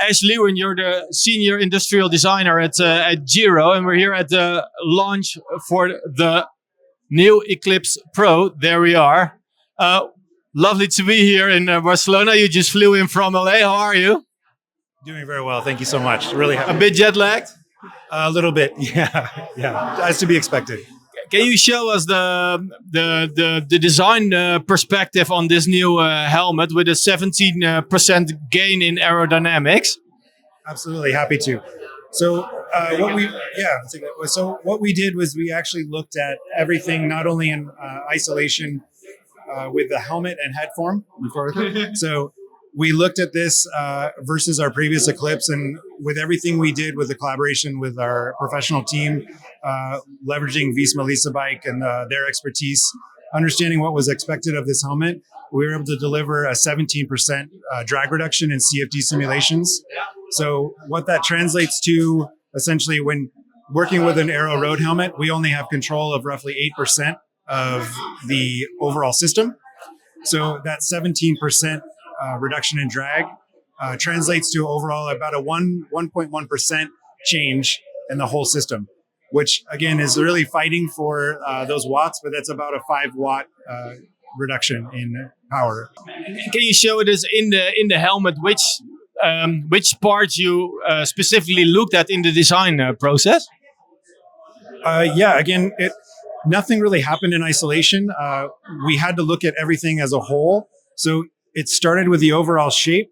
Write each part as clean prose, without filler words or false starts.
Ash Lewin, you're the senior industrial designer at Giro, and we're here at the launch for the new Eclipse Pro. There we are. Lovely to be here in Barcelona. You just flew in from LA. How are you? Doing very well. Thank you so much. Really happy. A bit jet lagged? A little bit. Yeah. As to be expected. Can you show us the design perspective on this new helmet with a 17% gain in aerodynamics? Absolutely happy to. So what we did was we actually looked at everything, not only in isolation with the helmet and head form. So we looked at this versus our previous Eclipse, and with everything we did with the collaboration with our professional team, leveraging Visma Lisa Bike and their expertise, understanding what was expected of this helmet, we were able to deliver a 17% drag reduction in CFD simulations. So what that translates to, essentially, when working with an aero road helmet, we only have control of roughly 8% of the overall system. So that 17% reduction in drag translates to overall about a 1.1% change in the whole system, which again is really fighting for those watts, but that's about a 5-watt reduction in power. Can you show us in the helmet which parts you specifically looked at in the design process? Again, nothing really happened in isolation. We had to look at everything as a whole. So it started with the overall shape.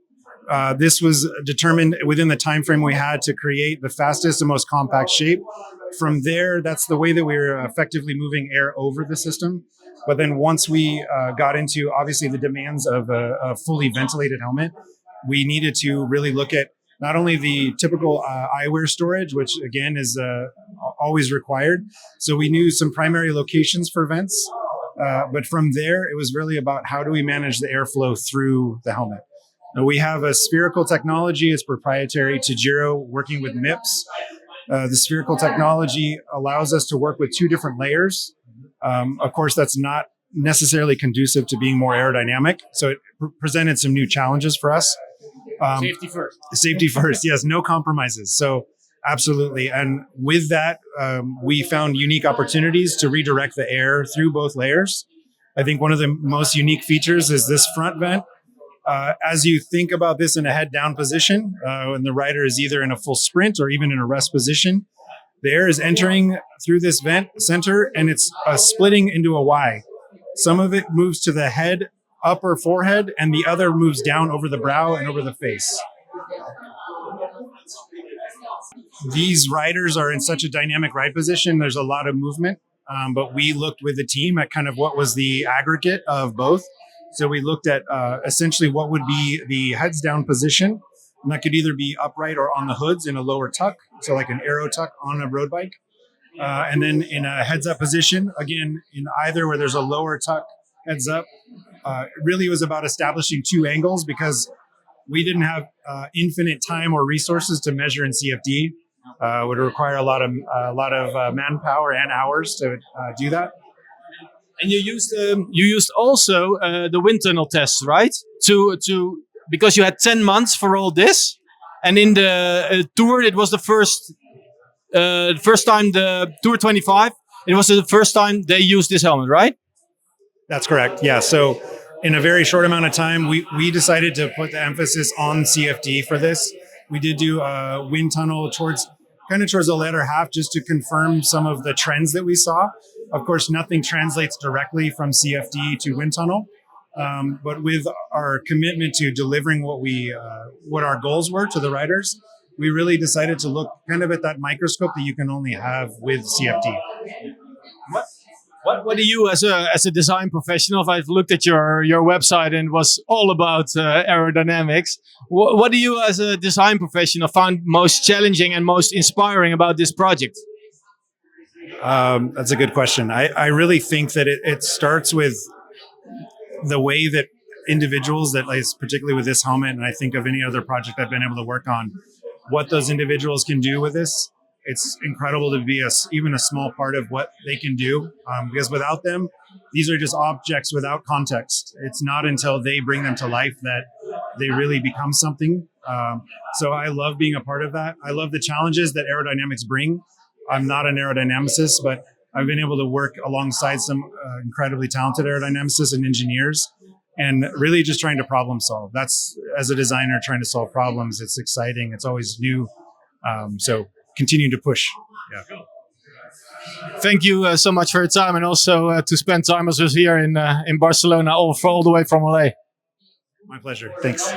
This was determined within the time frame we had to create the fastest and most compact shape. From there, that's the way that we were effectively moving air over the system. But then once we got into, obviously, the demands of a fully ventilated helmet, we needed to really look at not only the typical eyewear storage, which again is always required. So we knew some primary locations for vents. But from there, it was really about how do we manage the airflow through the helmet. Now, we have a spherical technology. It's proprietary to Giro, working with MIPS. The spherical technology allows us to work with 2 different layers. Of course, that's not necessarily conducive to being more aerodynamic. So it presented some new challenges for us. Safety first. Safety first, yes, no compromises. So absolutely. And with that, we found unique opportunities to redirect the air through both layers. I think one of the most unique features is this front vent. As you think about this in a head down position, when the rider is either in a full sprint or even in a rest position, the air is entering through this vent center and it's splitting into a Y. Some of it moves to the head, upper forehead, and the other moves down over the brow and over the face. These riders are in such a dynamic ride position. There's a lot of movement, but we looked with the team at kind of what was the aggregate of both. So we looked at essentially what would be the heads down position, and that could either be upright or on the hoods in a lower tuck, so like an aero tuck on a road bike. And then in a heads up position, again, in either where there's a lower tuck, heads up. It really was about establishing 2 angles because we didn't have infinite time or resources to measure in CFD. Would require a lot of manpower and hours to do that. And you used also the wind tunnel tests, right? Because you had 10 months for all this, and in the tour it was the first time, the Tour 25. It was the first time they used this helmet, right? That's correct. Yeah. So in a very short amount of time, we decided to put the emphasis on CFD for this. We did do a wind tunnel towards the latter half just to confirm some of the trends that we saw. Of course, nothing translates directly from CFD to wind tunnel, but with our commitment to delivering what our goals were to the riders, we really decided to look kind of at that microscope that you can only have with CFD. What do you, as a design professional, I've looked at your website and it was all about aerodynamics. What do you, as a design professional, find most challenging and most inspiring about this project? That's a good question. I really think that it starts with the way that individuals, that particularly with this helmet, and I think of any other project I've been able to work on, what those individuals can do with this. It's incredible to be even a small part of what they can do, because without them, these are just objects without context. It's not until they bring them to life that they really become something. So I love being a part of that. I love the challenges that aerodynamics bring. I'm not an aerodynamicist, but I've been able to work alongside some incredibly talented aerodynamicists and engineers, and really just trying to problem solve. That's, as a designer, trying to solve problems. It's exciting. It's always new. So continue to push. Yeah. Thank you so much for your time, and also to spend time with us here in Barcelona, all the way from LA. My pleasure. Thanks.